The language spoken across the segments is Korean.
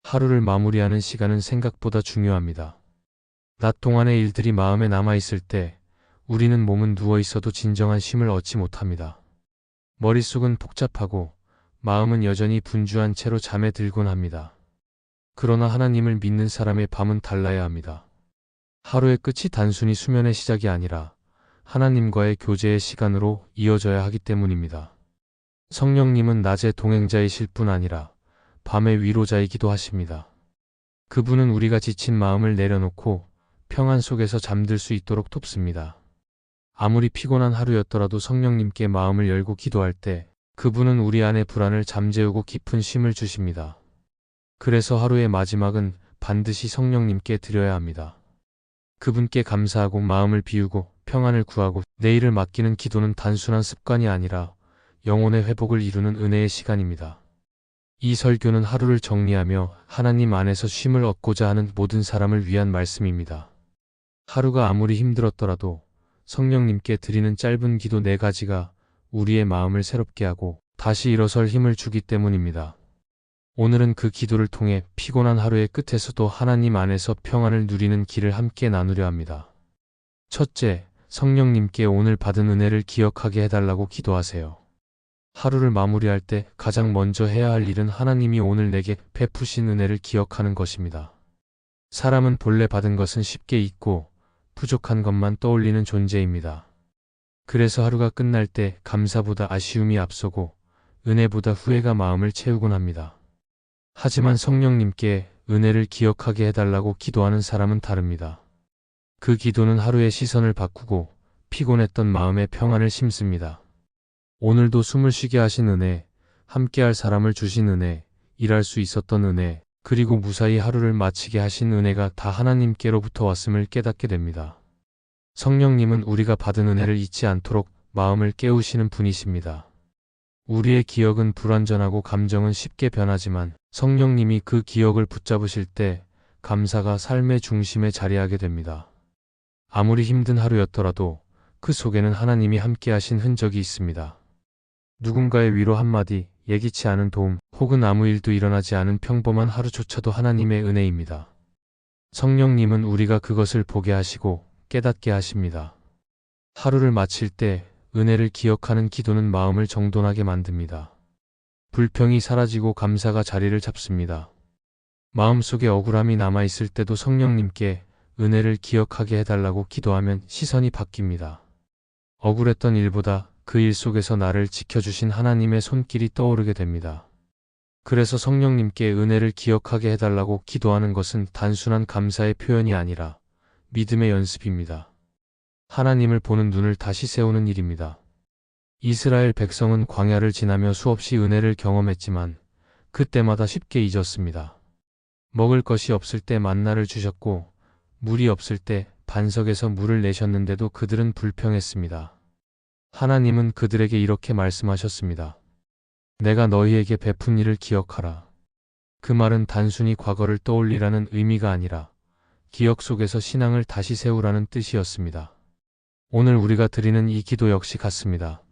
하루를 마무리하는 시간은 생각보다 중요합니다. 낮 동안의 일들이 마음에 남아있을 때 우리는 몸은 누워있어도 진정한 쉼을 얻지 못합니다. 머릿속은 복잡하고 마음은 여전히 분주한 채로 잠에 들곤 합니다. 그러나 하나님을 믿는 사람의 밤은 달라야 합니다. 하루의 끝이 단순히 수면의 시작이 아니라 하나님과의 교제의 시간으로 이어져야 하기 때문입니다. 성령님은 낮의 동행자이실 뿐 아니라 밤의 위로자이기도 하십니다. 그분은 우리가 지친 마음을 내려놓고 평안 속에서 잠들 수 있도록 돕습니다. 아무리 피곤한 하루였더라도 성령님께 마음을 열고 기도할 때 그분은 우리 안의 불안을 잠재우고 깊은 쉼을 주십니다. 그래서 하루의 마지막은 반드시 성령님께 드려야 합니다. 그분께 감사하고 마음을 비우고 평안을 구하고 내일을 맡기는 기도는 단순한 습관이 아니라 영혼의 회복을 이루는 은혜의 시간입니다. 이 설교는 하루를 정리하며 하나님 안에서 쉼을 얻고자 하는 모든 사람을 위한 말씀입니다. 하루가 아무리 힘들었더라도 성령님께 드리는 짧은 기도 4가지가 우리의 마음을 새롭게 하고 다시 일어설 힘을 주기 때문입니다. 오늘은 그 기도를 통해 피곤한 하루의 끝에서도 하나님 안에서 평안을 누리는 길을 함께 나누려 합니다. 첫째, 성령님께 오늘 받은 은혜를 기억하게 해달라고 기도하세요. 하루를 마무리할 때 가장 먼저 해야 할 일은 하나님이 오늘 내게 베푸신 은혜를 기억하는 것입니다. 사람은 본래 받은 것은 쉽게 잊고 부족한 것만 떠올리는 존재입니다. 그래서 하루가 끝날 때 감사보다 아쉬움이 앞서고 은혜보다 후회가 마음을 채우곤 합니다. 하지만 성령님께 은혜를 기억하게 해달라고 기도하는 사람은 다릅니다. 그 기도는 하루의 시선을 바꾸고 피곤했던 마음의 평안을 심습니다. 오늘도 숨을 쉬게 하신 은혜, 함께할 사람을 주신 은혜, 일할 수 있었던 은혜, 그리고 무사히 하루를 마치게 하신 은혜가 다 하나님께로부터 왔음을 깨닫게 됩니다. 성령님은 우리가 받은 은혜를 잊지 않도록 마음을 깨우시는 분이십니다. 우리의 기억은 불완전하고 감정은 쉽게 변하지만 성령님이 그 기억을 붙잡으실 때 감사가 삶의 중심에 자리하게 됩니다. 아무리 힘든 하루였더라도 그 속에는 하나님이 함께하신 흔적이 있습니다. 누군가의 위로 한마디, 예기치 않은 도움, 혹은 아무 일도 일어나지 않은 평범한 하루조차도 하나님의 은혜입니다. 성령님은 우리가 그것을 보게 하시고 깨닫게 하십니다. 하루를 마칠 때 은혜를 기억하는 기도는 마음을 정돈하게 만듭니다. 불평이 사라지고 감사가 자리를 잡습니다. 마음속에 억울함이 남아있을 때도 성령님께 은혜를 기억하게 해달라고 기도하면 시선이 바뀝니다. 억울했던 일보다 그 일 속에서 나를 지켜주신 하나님의 손길이 떠오르게 됩니다. 그래서 성령님께 은혜를 기억하게 해달라고 기도하는 것은 단순한 감사의 표현이 아니라 믿음의 연습입니다. 하나님을 보는 눈을 다시 세우는 일입니다. 이스라엘 백성은 광야를 지나며 수없이 은혜를 경험했지만 그때마다 쉽게 잊었습니다. 먹을 것이 없을 때 만나를 주셨고 물이 없을 때 반석에서 물을 내셨는데도 그들은 불평했습니다. 하나님은 그들에게 이렇게 말씀하셨습니다. 내가 너희에게 베푼 일을 기억하라. 그 말은 단순히 과거를 떠올리라는 의미가 아니라 기억 속에서 신앙을 다시 세우라는 뜻이었습니다. 오늘 우리가 드리는 이 기도 역시 같습니다.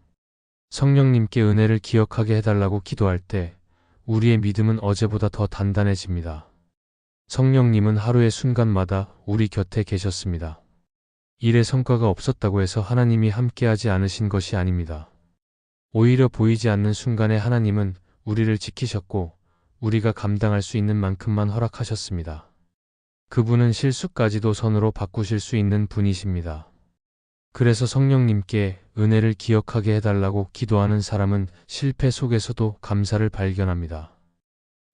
성령님께 은혜를 기억하게 해달라고 기도할 때 우리의 믿음은 어제보다 더 단단해집니다. 성령님은 하루의 순간마다 우리 곁에 계셨습니다. 일의 성과가 없었다고 해서 하나님이 함께하지 않으신 것이 아닙니다. 오히려 보이지 않는 순간에 하나님은 우리를 지키셨고 우리가 감당할 수 있는 만큼만 허락하셨습니다. 그분은 실수까지도 선으로 바꾸실 수 있는 분이십니다. 그래서 성령님께 은혜를 기억하게 해달라고 기도하는 사람은 실패 속에서도 감사를 발견합니다.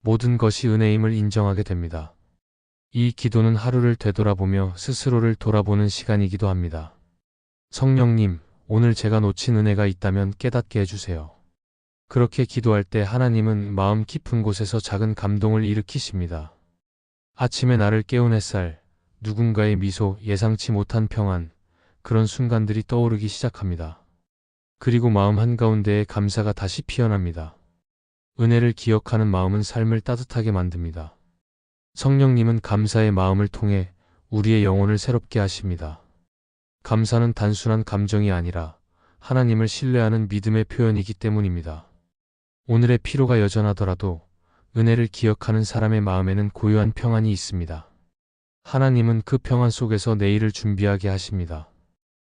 모든 것이 은혜임을 인정하게 됩니다. 이 기도는 하루를 되돌아보며 스스로를 돌아보는 시간이기도 합니다. 성령님, 오늘 제가 놓친 은혜가 있다면 깨닫게 해주세요. 그렇게 기도할 때 하나님은 마음 깊은 곳에서 작은 감동을 일으키십니다. 아침에 나를 깨운 햇살, 누군가의 미소, 예상치 못한 평안, 그런 순간들이 떠오르기 시작합니다. 그리고 마음 한가운데에 감사가 다시 피어납니다. 은혜를 기억하는 마음은 삶을 따뜻하게 만듭니다. 성령님은 감사의 마음을 통해 우리의 영혼을 새롭게 하십니다. 감사는 단순한 감정이 아니라 하나님을 신뢰하는 믿음의 표현이기 때문입니다. 오늘의 피로가 여전하더라도 은혜를 기억하는 사람의 마음에는 고요한 평안이 있습니다. 하나님은 그 평안 속에서 내일을 준비하게 하십니다.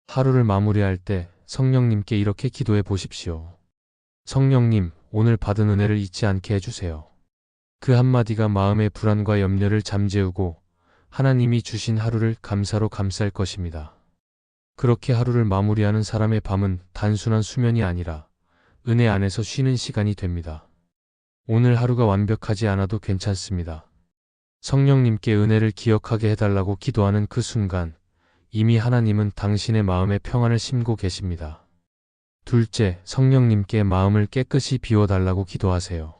하루를 마무리할 때 성령님께 이렇게 기도해 보십시오. 성령님, 오늘 받은 은혜를 잊지 않게 해주세요. 그 한마디가 마음의 불안과 염려를 잠재우고 하나님이 주신 하루를 감사로 감쌀 것입니다. 그렇게 하루를 마무리하는 사람의 밤은 단순한 수면이 아니라 은혜 안에서 쉬는 시간이 됩니다. 오늘 하루가 완벽하지 않아도 괜찮습니다. 성령님께 은혜를 기억하게 해달라고 기도하는 그 순간 이미 하나님은 당신의 마음에 평안을 심고 계십니다. 둘째, 성령님께 마음을 깨끗이 비워달라고 기도하세요.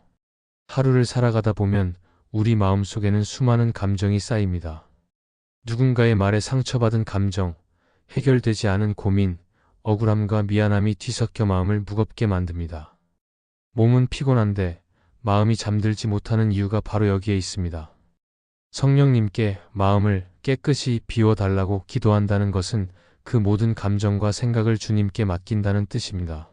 하루를 살아가다 보면 우리 마음속에는 수많은 감정이 쌓입니다. 누군가의 말에 상처받은 감정, 해결되지 않은 고민, 억울함과 미안함이 뒤섞여 마음을 무겁게 만듭니다. 몸은 피곤한데 마음이 잠들지 못하는 이유가 바로 여기에 있습니다. 성령님께 마음을 깨끗이 비워달라고 기도한다는 것은 그 모든 감정과 생각을 주님께 맡긴다는 뜻입니다.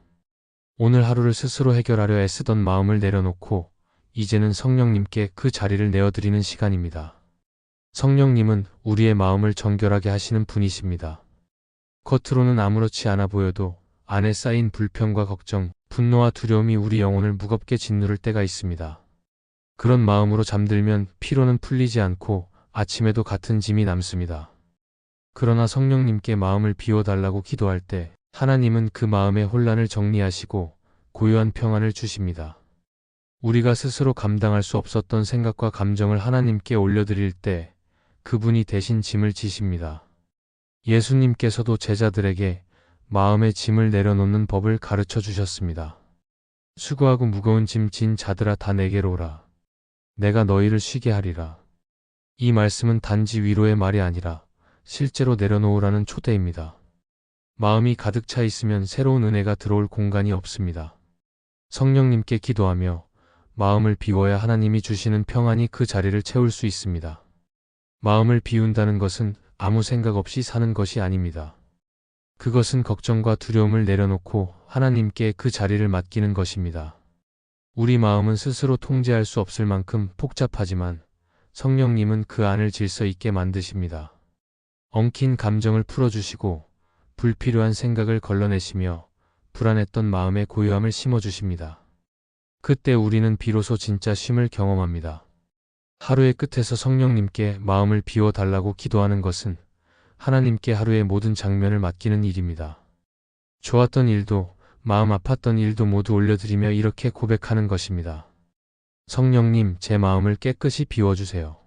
오늘 하루를 스스로 해결하려 애쓰던 마음을 내려놓고 이제는 성령님께 그 자리를 내어드리는 시간입니다. 성령님은 우리의 마음을 정결하게 하시는 분이십니다. 겉으로는 아무렇지 않아 보여도 안에 쌓인 불평과 걱정, 분노와 두려움이 우리 영혼을 무겁게 짓누를 때가 있습니다. 그런 마음으로 잠들면 피로는 풀리지 않고 아침에도 같은 짐이 남습니다. 그러나 성령님께 마음을 비워달라고 기도할 때 하나님은 그 마음의 혼란을 정리하시고 고요한 평안을 주십니다. 우리가 스스로 감당할 수 없었던 생각과 감정을 하나님께 올려드릴 때 그분이 대신 짐을 지십니다. 예수님께서도 제자들에게 마음의 짐을 내려놓는 법을 가르쳐 주셨습니다. 수고하고 무거운 짐 진 자들아 다 내게로 오라. 내가 너희를 쉬게 하리라. 이 말씀은 단지 위로의 말이 아니라 실제로 내려놓으라는 초대입니다. 마음이 가득 차 있으면 새로운 은혜가 들어올 공간이 없습니다. 성령님께 기도하며 마음을 비워야 하나님이 주시는 평안이 그 자리를 채울 수 있습니다. 마음을 비운다는 것은 아무 생각 없이 사는 것이 아닙니다. 그것은 걱정과 두려움을 내려놓고 하나님께 그 자리를 맡기는 것입니다. 우리 마음은 스스로 통제할 수 없을 만큼 복잡하지만 성령님은 그 안을 질서 있게 만드십니다. 엉킨 감정을 풀어주시고 불필요한 생각을 걸러내시며 불안했던 마음에 고요함을 심어주십니다. 그때 우리는 비로소 진짜 쉼을 경험합니다. 하루의 끝에서 성령님께 마음을 비워달라고 기도하는 것은 하나님께 하루의 모든 장면을 맡기는 일입니다. 좋았던 일도 마음 아팠던 일도 모두 올려드리며 이렇게 고백하는 것입니다. 성령님, 제 마음을 깨끗이 비워주세요.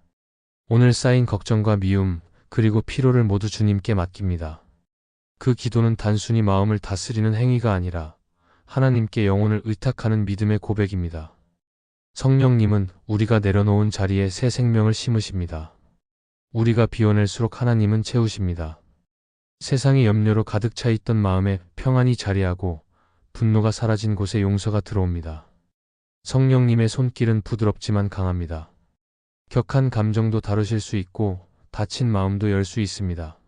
오늘 쌓인 걱정과 미움, 그리고 피로를 모두 주님께 맡깁니다. 그 기도는 단순히 마음을 다스리는 행위가 아니라 하나님께 영혼을 의탁하는 믿음의 고백입니다. 성령님은 우리가 내려놓은 자리에 새 생명을 심으십니다. 우리가 비워낼수록 하나님은 채우십니다. 세상의 염려로 가득 차 있던 마음에 평안이 자리하고 분노가 사라진 곳에 용서가 들어옵니다. 성령님의 손길은 부드럽지만 강합니다. 격한 감정도 다루실 수 있고 다친 마음도 열 수 있습니다.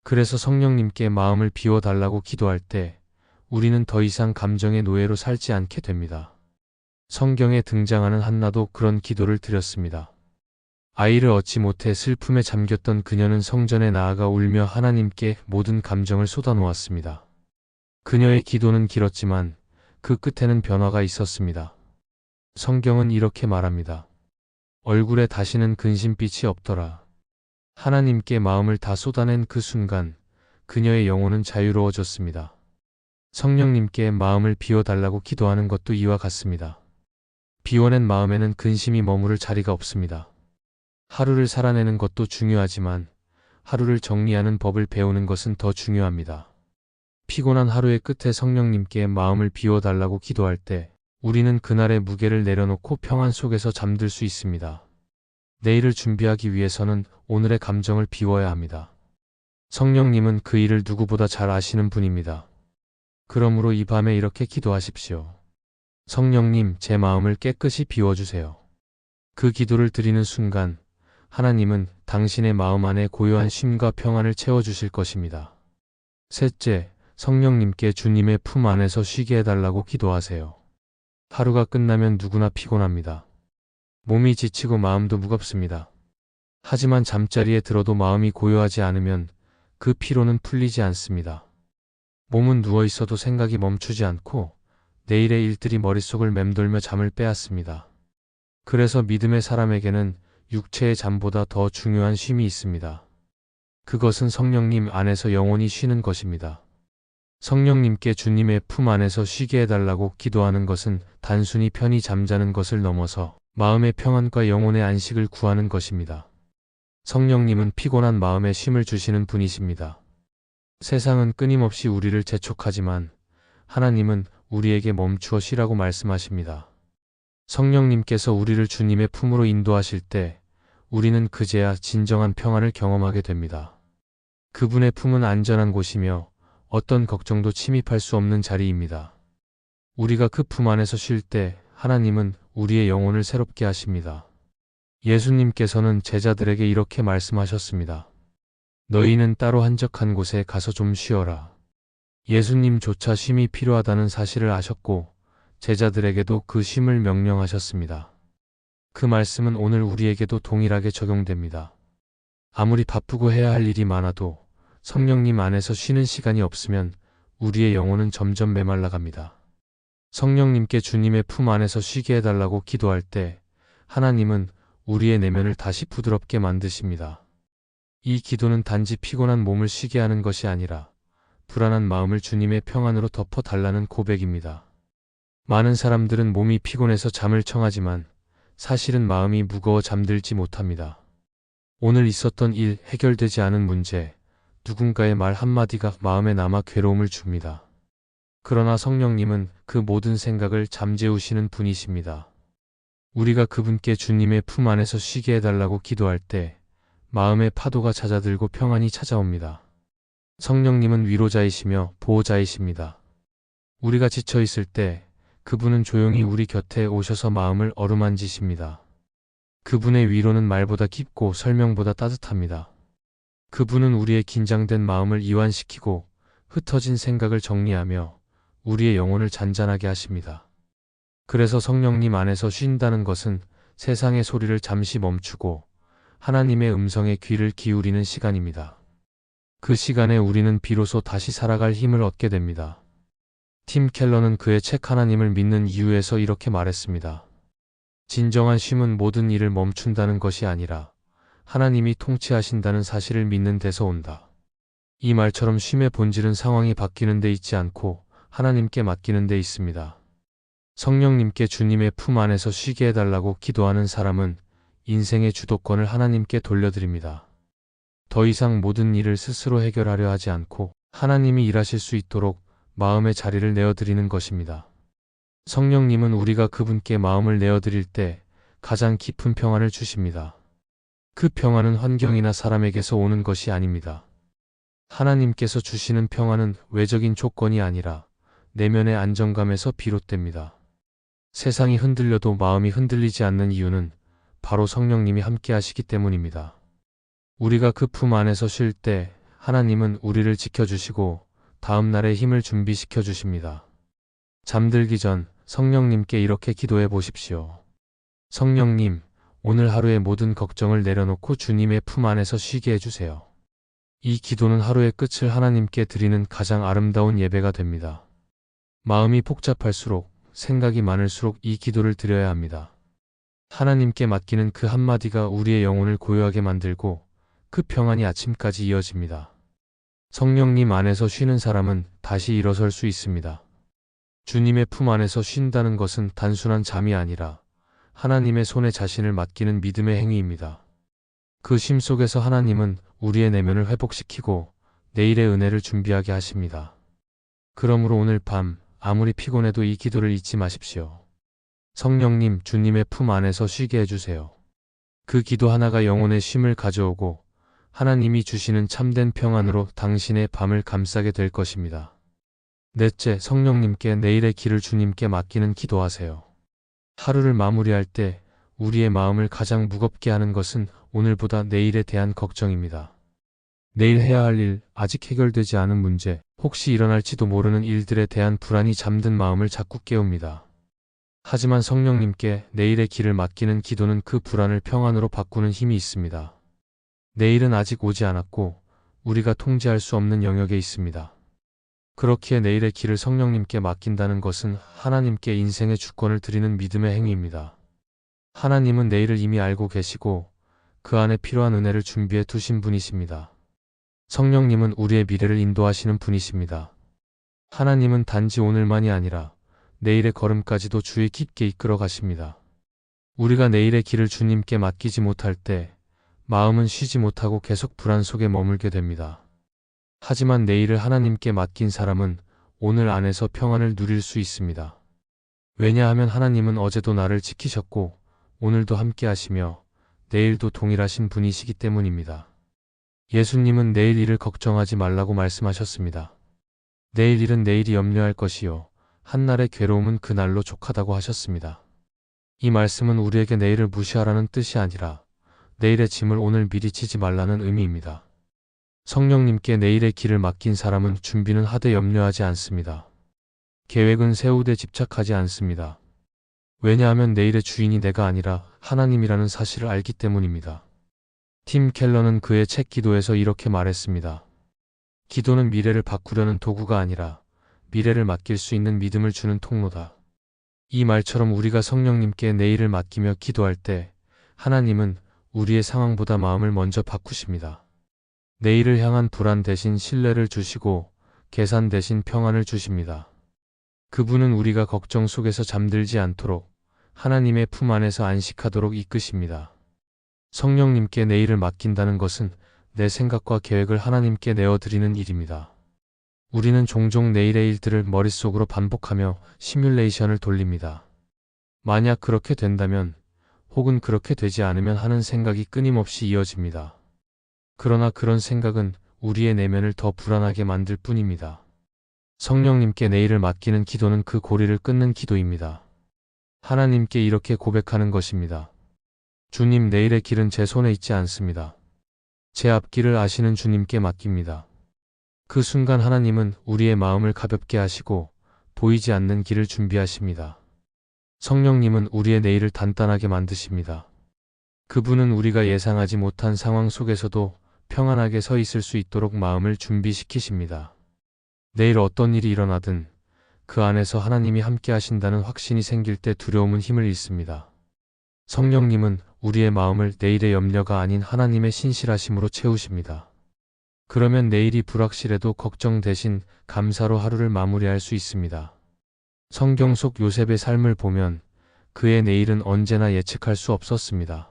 그래서 성령님께 마음을 비워달라고 기도할 때 우리는 더 이상 감정의 노예로 살지 않게 됩니다. 성경에 등장하는 한나도 그런 기도를 드렸습니다. 아이를 얻지 못해 슬픔에 잠겼던 그녀는 성전에 나아가 울며 하나님께 모든 감정을 쏟아놓았습니다. 그녀의 기도는 길었지만 그 끝에는 변화가 있었습니다. 성경은 이렇게 말합니다. 얼굴에 다시는 근심빛이 없더라. 하나님께 마음을 다 쏟아낸 그 순간 그녀의 영혼은 자유로워졌습니다. 성령님께 마음을 비워달라고 기도하는 것도 이와 같습니다. 비워낸 마음에는 근심이 머무를 자리가 없습니다. 하루를 살아내는 것도 중요하지만 하루를 정리하는 법을 배우는 것은 더 중요합니다. 피곤한 하루의 끝에 성령님께 마음을 비워달라고 기도할 때 우리는 그날의 무게를 내려놓고 평안 속에서 잠들 수 있습니다. 내일을 준비하기 위해서는 오늘의 감정을 비워야 합니다. 성령님은 그 일을 누구보다 잘 아시는 분입니다. 그러므로 이 밤에 이렇게 기도하십시오. 성령님, 제 마음을 깨끗이 비워주세요. 그 기도를 드리는 순간 하나님은 당신의 마음 안에 고요한 쉼과 평안을 채워주실 것입니다. 셋째, 성령님께 주님의 품 안에서 쉬게 해달라고 기도하세요. 하루가 끝나면 누구나 피곤합니다. 몸이 지치고 마음도 무겁습니다. 하지만 잠자리에 들어도 마음이 고요하지 않으면 그 피로는 풀리지 않습니다. 몸은 누워 있어도 생각이 멈추지 않고 내일의 일들이 머릿속을 맴돌며 잠을 빼앗습니다. 그래서 믿음의 사람에게는 육체의 잠보다 더 중요한 쉼이 있습니다. 그것은 성령님 안에서 영원히 쉬는 것입니다. 성령님께 주님의 품 안에서 쉬게 해달라고 기도하는 것은 단순히 편히 잠자는 것을 넘어서 마음의 평안과 영혼의 안식을 구하는 것입니다. 성령님은 피곤한 마음에 쉼을 주시는 분이십니다. 세상은 끊임없이 우리를 재촉하지만 하나님은 우리에게 멈추어 쉬라고 말씀하십니다. 성령님께서 우리를 주님의 품으로 인도하실 때 우리는 그제야 진정한 평안을 경험하게 됩니다. 그분의 품은 안전한 곳이며 어떤 걱정도 침입할 수 없는 자리입니다. 우리가 그 품 안에서 쉴 때 하나님은 우리의 영혼을 새롭게 하십니다. 예수님께서는 제자들에게 이렇게 말씀하셨습니다. 너희는 따로 한적한 곳에 가서 좀 쉬어라. 예수님조차 쉼이 필요하다는 사실을 아셨고 제자들에게도 그 쉼을 명령하셨습니다. 그 말씀은 오늘 우리에게도 동일하게 적용됩니다. 아무리 바쁘고 해야 할 일이 많아도 성령님 안에서 쉬는 시간이 없으면 우리의 영혼은 점점 메말라갑니다. 성령님께 주님의 품 안에서 쉬게 해달라고 기도할 때 하나님은 우리의 내면을 다시 부드럽게 만드십니다. 이 기도는 단지 피곤한 몸을 쉬게 하는 것이 아니라 불안한 마음을 주님의 평안으로 덮어달라는 고백입니다. 많은 사람들은 몸이 피곤해서 잠을 청하지만 사실은 마음이 무거워 잠들지 못합니다. 오늘 있었던 일, 해결되지 않은 문제, 누군가의 말 한마디가 마음에 남아 괴로움을 줍니다. 그러나 성령님은 그 모든 생각을 잠재우시는 분이십니다. 우리가 그분께 주님의 품 안에서 쉬게 해달라고 기도할 때 마음의 파도가 잦아들고 평안이 찾아옵니다. 성령님은 위로자이시며 보호자이십니다. 우리가 지쳐 있을 때 그분은 조용히 우리 곁에 오셔서 마음을 어루만지십니다. 그분의 위로는 말보다 깊고 설명보다 따뜻합니다. 그분은 우리의 긴장된 마음을 이완시키고 흩어진 생각을 정리하며 우리의 영혼을 잔잔하게 하십니다. 그래서 성령님 안에서 쉰다는 것은 세상의 소리를 잠시 멈추고 하나님의 음성에 귀를 기울이는 시간입니다. 그 시간에 우리는 비로소 다시 살아갈 힘을 얻게 됩니다. 팀 켈러는 그의 책 하나님을 믿는 이유에서 이렇게 말했습니다. 진정한 쉼은 모든 일을 멈춘다는 것이 아니라 하나님이 통치하신다는 사실을 믿는 데서 온다. 이 말처럼 쉼의 본질은 상황이 바뀌는 데 있지 않고 하나님께 맡기는 데 있습니다. 성령님께 주님의 품 안에서 쉬게 해달라고 기도하는 사람은 인생의 주도권을 하나님께 돌려드립니다. 더 이상 모든 일을 스스로 해결하려 하지 않고 하나님이 일하실 수 있도록 마음의 자리를 내어드리는 것입니다. 성령님은 우리가 그분께 마음을 내어드릴 때 가장 깊은 평안을 주십니다. 그 평안은 환경이나 사람에게서 오는 것이 아닙니다. 하나님께서 주시는 평안은 외적인 조건이 아니라 내면의 안정감에서 비롯됩니다. 세상이 흔들려도 마음이 흔들리지 않는 이유는 바로 성령님이 함께 하시기 때문입니다. 우리가 그 품 안에서 쉴 때 하나님은 우리를 지켜주시고 다음 날의 힘을 준비시켜 주십니다. 잠들기 전 성령님께 이렇게 기도해 보십시오. 성령님, 오늘 하루의 모든 걱정을 내려놓고 주님의 품 안에서 쉬게 해주세요. 이 기도는 하루의 끝을 하나님께 드리는 가장 아름다운 예배가 됩니다. 마음이 복잡할수록, 생각이 많을수록 이 기도를 드려야 합니다. 하나님께 맡기는 그 한마디가 우리의 영혼을 고요하게 만들고 그 평안이 아침까지 이어집니다. 성령님 안에서 쉬는 사람은 다시 일어설 수 있습니다. 주님의 품 안에서 쉰다는 것은 단순한 잠이 아니라 하나님의 손에 자신을 맡기는 믿음의 행위입니다. 그 쉼 속에서 하나님은 우리의 내면을 회복시키고 내일의 은혜를 준비하게 하십니다. 그러므로 오늘 밤 아무리 피곤해도 이 기도를 잊지 마십시오. 성령님, 주님의 품 안에서 쉬게 해주세요. 그 기도 하나가 영혼의 쉼을 가져오고 하나님이 주시는 참된 평안으로 당신의 밤을 감싸게 될 것입니다. 넷째, 성령님께 내일의 길을 주님께 맡기는 기도하세요. 하루를 마무리할 때 우리의 마음을 가장 무겁게 하는 것은 오늘보다 내일에 대한 걱정입니다. 내일 해야 할 일, 아직 해결되지 않은 문제, 혹시 일어날지도 모르는 일들에 대한 불안이 잠든 마음을 자꾸 깨웁니다. 하지만 성령님께 내일의 길을 맡기는 기도는 그 불안을 평안으로 바꾸는 힘이 있습니다. 내일은 아직 오지 않았고 우리가 통제할 수 없는 영역에 있습니다. 그렇기에 내일의 길을 성령님께 맡긴다는 것은 하나님께 인생의 주권을 드리는 믿음의 행위입니다. 하나님은 내일을 이미 알고 계시고 그 안에 필요한 은혜를 준비해 두신 분이십니다. 성령님은 우리의 미래를 인도하시는 분이십니다. 하나님은 단지 오늘만이 아니라 내일의 걸음까지도 주의 깊게 이끌어 가십니다. 우리가 내일의 길을 주님께 맡기지 못할 때 마음은 쉬지 못하고 계속 불안 속에 머물게 됩니다. 하지만 내일을 하나님께 맡긴 사람은 오늘 안에서 평안을 누릴 수 있습니다. 왜냐하면 하나님은 어제도 나를 지키셨고 오늘도 함께 하시며 내일도 동일하신 분이시기 때문입니다. 예수님은 내일 일을 걱정하지 말라고 말씀하셨습니다. 내일 일은 내일이 염려할 것이요 한날의 괴로움은 그날로 족하다고 하셨습니다. 이 말씀은 우리에게 내일을 무시하라는 뜻이 아니라 내일의 짐을 오늘 미리 지지 말라는 의미입니다. 성령님께 내일의 길을 맡긴 사람은 준비는 하되 염려하지 않습니다. 계획은 세우되 집착하지 않습니다. 왜냐하면 내일의 주인이 내가 아니라 하나님이라는 사실을 알기 때문입니다. 팀 켈러는 그의 책 기도에서 이렇게 말했습니다. 기도는 미래를 바꾸려는 도구가 아니라 미래를 맡길 수 있는 믿음을 주는 통로다. 이 말처럼 우리가 성령님께 내일을 맡기며 기도할 때 하나님은 우리의 상황보다 마음을 먼저 바꾸십니다. 내일을 향한 불안 대신 신뢰를 주시고 계산 대신 평안을 주십니다. 그분은 우리가 걱정 속에서 잠들지 않도록 하나님의 품 안에서 안식하도록 이끄십니다. 성령님께 내일을 맡긴다는 것은 내 생각과 계획을 하나님께 내어드리는 일입니다. 우리는 종종 내일의 일들을 머릿속으로 반복하며 시뮬레이션을 돌립니다. 만약 그렇게 된다면 혹은 그렇게 되지 않으면 하는 생각이 끊임없이 이어집니다. 그러나 그런 생각은 우리의 내면을 더 불안하게 만들 뿐입니다. 성령님께 내일을 맡기는 기도는 그 고리를 끊는 기도입니다. 하나님께 이렇게 고백하는 것입니다. 주님, 내일의 길은 제 손에 있지 않습니다. 제 앞길을 아시는 주님께 맡깁니다. 그 순간 하나님은 우리의 마음을 가볍게 하시고 보이지 않는 길을 준비하십니다. 성령님은 우리의 내일을 단단하게 만드십니다. 그분은 우리가 예상하지 못한 상황 속에서도 평안하게 서 있을 수 있도록 마음을 준비시키십니다. 내일 어떤 일이 일어나든 그 안에서 하나님이 함께 하신다는 확신이 생길 때 두려움은 힘을 잃습니다. 성령님은 우리의 마음을 내일의 염려가 아닌 하나님의 신실하심으로 채우십니다. 그러면 내일이 불확실해도 걱정 대신 감사로 하루를 마무리할 수 있습니다. 성경 속 요셉의 삶을 보면 그의 내일은 언제나 예측할 수 없었습니다.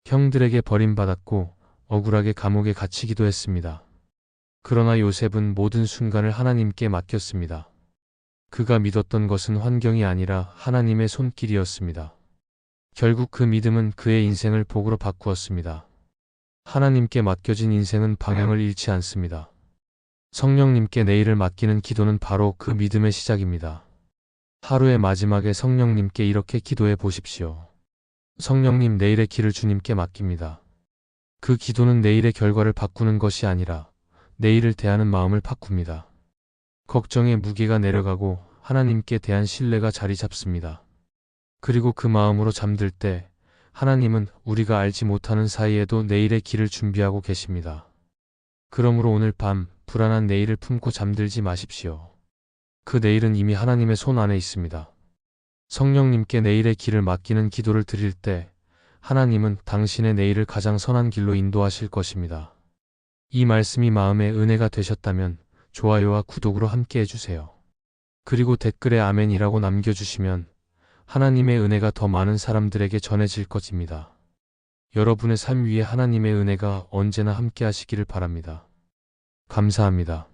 형들에게 버림받았고 억울하게 감옥에 갇히기도 했습니다. 그러나 요셉은 모든 순간을 하나님께 맡겼습니다. 그가 믿었던 것은 환경이 아니라 하나님의 손길이었습니다. 결국 그 믿음은 그의 인생을 복으로 바꾸었습니다. 하나님께 맡겨진 인생은 방향을 잃지 않습니다. 성령님께 내일을 맡기는 기도는 바로 그 믿음의 시작입니다. 하루의 마지막에 성령님께 이렇게 기도해 보십시오. 성령님, 내일의 길을 주님께 맡깁니다. 그 기도는 내일의 결과를 바꾸는 것이 아니라 내일을 대하는 마음을 바꿉니다. 걱정의 무게가 내려가고 하나님께 대한 신뢰가 자리 잡습니다. 그리고 그 마음으로 잠들 때 하나님은 우리가 알지 못하는 사이에도 내일의 길을 준비하고 계십니다. 그러므로 오늘 밤 불안한 내일을 품고 잠들지 마십시오. 그 내일은 이미 하나님의 손 안에 있습니다. 성령님께 내일의 길을 맡기는 기도를 드릴 때 하나님은 당신의 내일을 가장 선한 길로 인도하실 것입니다. 이 말씀이 마음의 은혜가 되셨다면 좋아요와 구독으로 함께 해주세요. 그리고 댓글에 아멘이라고 남겨주시면 하나님의 은혜가 더 많은 사람들에게 전해질 것입니다. 여러분의 삶 위에 하나님의 은혜가 언제나 함께 하시기를 바랍니다. 감사합니다.